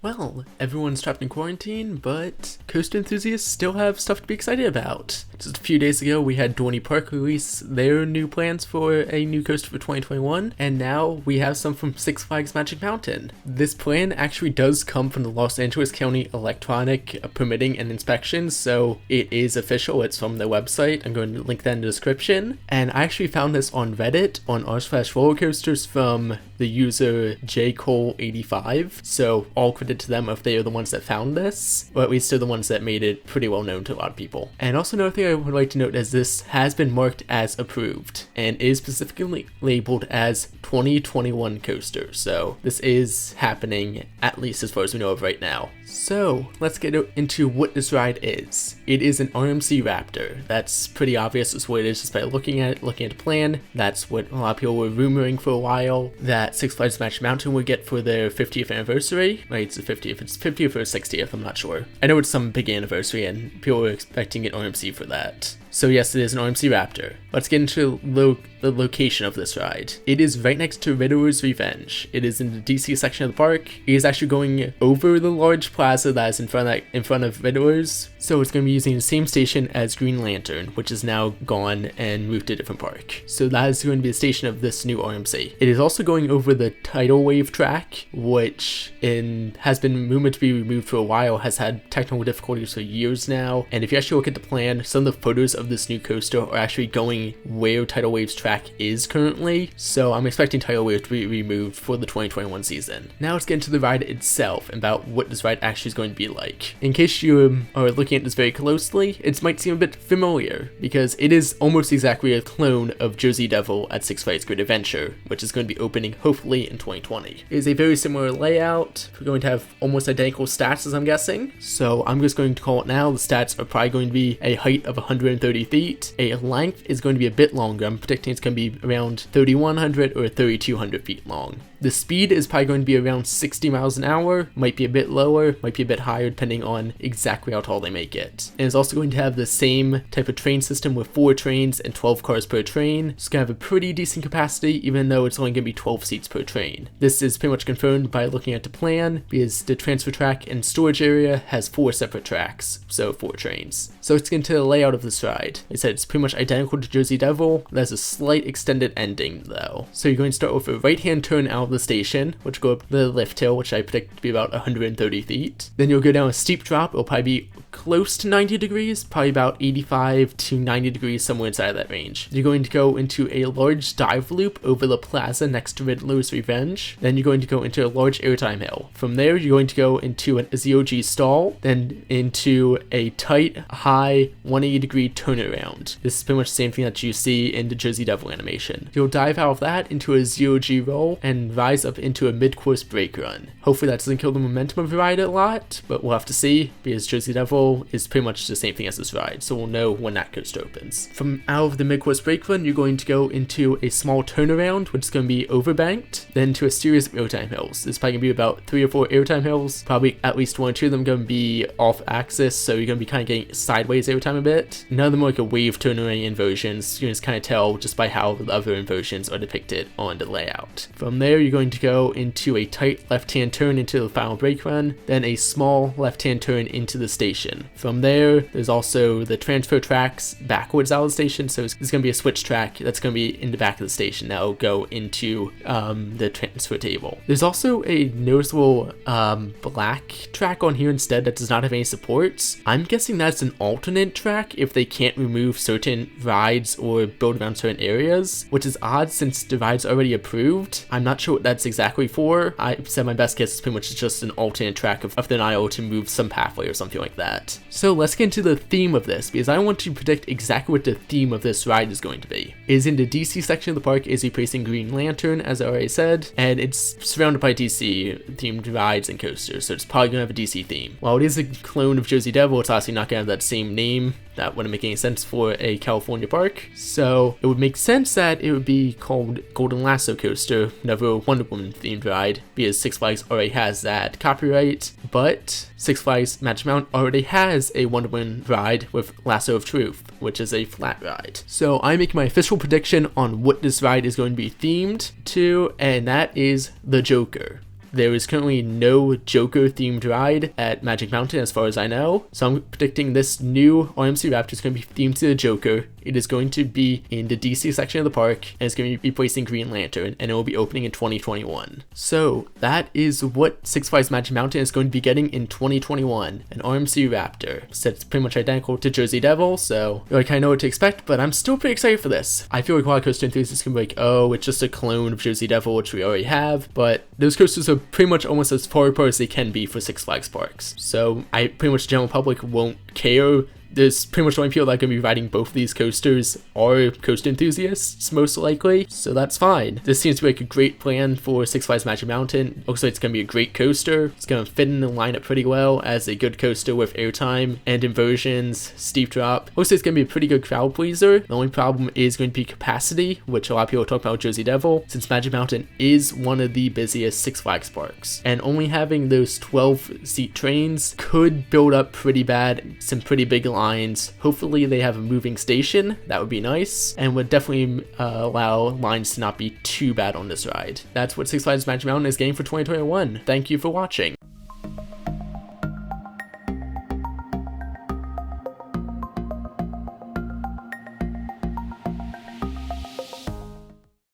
Well, everyone's trapped in quarantine, but coaster enthusiasts still have stuff to be excited about. Just a few days ago, we had Dorney Park release their new plans for a new coaster for 2021, and now we have some from Six Flags Magic Mountain. This plan actually does come from the Los Angeles County Electronic Permitting and Inspections, so it is official. It's from their website. I'm going to link that in the description. And I actually found this on Reddit on r/rollercoasters from the user jcole85, so all credit to them if they are the ones that found this, or at least they're the ones that made it pretty well known to a lot of people. And also another thing I would like to note is this has been marked as approved and is specifically labeled as 2021 coaster, so this is happening at least as far as we know of right now. So let's get into what this ride is. It is an RMC Raptor. That's pretty obvious. That's what it is just by looking at the plan. That's what a lot of people were rumoring for a while that Six Flags Magic Mountain would get for their 50th anniversary. Right, it's the 50th. It's 50th or 60th, I'm not sure. I know it's some big anniversary and people were expecting an RMC for that. So yes, it is an RMC Raptor. Let's get into the location of this ride. It is right next to Riddler's Revenge. It is in the DC section of the park. It is actually going over the large plaza that is in front of Riddler's. So it's going to be using the same station as Green Lantern, which is now gone and moved to a different park. So that is going to be the station of this new RMC. It is also going over the tidal wave track, which has been rumored to be removed for a while, has had technical difficulties for years now. And if you actually look at the plan, some of the photos of this new coaster are actually going where tidal waves track is currently. So I'm expecting tidal wave to be removed for the 2021 season. Now let's get into the ride itself and about what this ride actually is going to be like. In case you are looking at this very closely, it might seem a bit familiar because it is almost exactly a clone of Jersey Devil at Six Flags Great Adventure, which is going to be opening hopefully in 2020. It is a very similar layout. We're going to have almost identical stats as I'm guessing. So I'm just going to call it now. The stats are probably going to be a height of 130 feet. A length is going to be a bit longer. I'm predicting it's going to be around 3,100 or 3,200 feet long. The speed is probably going to be around 60 miles an hour, might be a bit lower, might be a bit higher depending on exactly how tall they make it. And it's also going to have the same type of train system with 4 trains and 12 cars per train. It's going to have a pretty decent capacity even though it's only going to be 12 seats per train. This is pretty much confirmed by looking at the plan because the transfer track and storage area has 4 separate tracks, so 4 trains. So let's get into the layout of this ride. I said it's pretty much identical to Jersey Devil. There's a slight extended ending though. So you're going to start with a right hand turn out of the station, which go up the lift hill, which I predict to be about 130 feet. Then you'll go down a steep drop. It'll probably be close to 90 degrees, probably about 85 to 90 degrees, somewhere inside of that range. You're going to go into a large dive loop over the plaza next to Riddler's Revenge. Then you're going to go into a large airtime hill. From there, you're going to go into a ZOG stall, then into a tight, high 180 degree turnaround. This is pretty much the same thing that you see in the Jersey Devil animation. You'll dive out of that into a ZOG roll and rise up into a mid-course brake run. Hopefully that doesn't kill the momentum of the ride a lot, but we'll have to see because Jersey Devil is pretty much the same thing as this ride, so we'll know when that coaster opens. From out of the mid-course brake run, you're going to go into a small turnaround, which is going to be overbanked, then to a series of airtime hills. There's probably going to be about 3 or 4 airtime hills, probably at least 1 or 2 of them going to be off axis, so you're going to be kind of getting sideways every time a bit. None of them are like a wave turnaround inversions. You can just kind of tell just by how the other inversions are depicted on the layout. From there, you're going to go into a tight left-hand turn into the final brake run, then a small left-hand turn into the station. From there, there's also the transfer tracks backwards out of the station, so there's going to be a switch track that's going to be in the back of the station that will go into the transfer table. There's also a noticeable black track on here instead that does not have any supports. I'm guessing that's an alternate track if they can't remove certain rides or build around certain areas, which is odd since the ride's already approved. I'm not sure what that's exactly for. I said my best guess is pretty much just an alternate track of denial to move some pathway or something like that. So let's get into the theme of this because I want to predict exactly what the theme of this ride is going to be. It is in the DC section of the park, is replacing Green Lantern as I already said, and it's surrounded by DC themed rides and coasters, so it's probably going to have a DC theme. While it is a clone of Jersey Devil, it's obviously not going to have that same name. That wouldn't make any sense for a California park. So it would make sense that it would be called Golden Lasso Coaster, another Wonder Woman themed ride, because Six Flags already has that copyright. But Six Flags Magic Mountain already has a Wonder Woman ride with Lasso of Truth, which is a flat ride. So I'm making my official prediction on what this ride is going to be themed to, and that is the Joker. there is currently no Joker themed ride at Magic Mountain as far as I know. So I'm predicting this new RMC Raptor is going to be themed to the Joker. It is going to be in the DC section of the park, and it's going to be replacing Green Lantern, and it will be opening in 2021. So that is what Six Flags Magic Mountain is going to be getting in 2021, an RMC Raptor. So it's pretty much identical to Jersey Devil, so you kind of know what to expect, but I'm still pretty excited for this. I feel like a lot of coaster enthusiasts can be like, oh, it's just a clone of Jersey Devil, which we already have, but those coasters are pretty much almost as far apart as they can be for Six Flags parks. So I pretty much the general public won't care. There's pretty much the only people that are going to be riding both of these coasters are coaster enthusiasts, most likely, so that's fine. This seems to be like a great plan for Six Flags Magic Mountain. Looks like it's going to be a great coaster. It's going to fit in the lineup pretty well as a good coaster with airtime and inversions, steep drop. Looks like it's going to be a pretty good crowd pleaser. The only problem is going to be capacity, which a lot of people talk about Jersey Devil, since Magic Mountain is one of the busiest Six Flags parks. And only having those 12-seat trains could build up pretty bad, some pretty big lines. Hopefully they have a moving station, that would be nice, and would definitely allow lines to not be too bad on this ride. That's what Six Flags Magic Mountain is getting for 2021. Thank you for watching.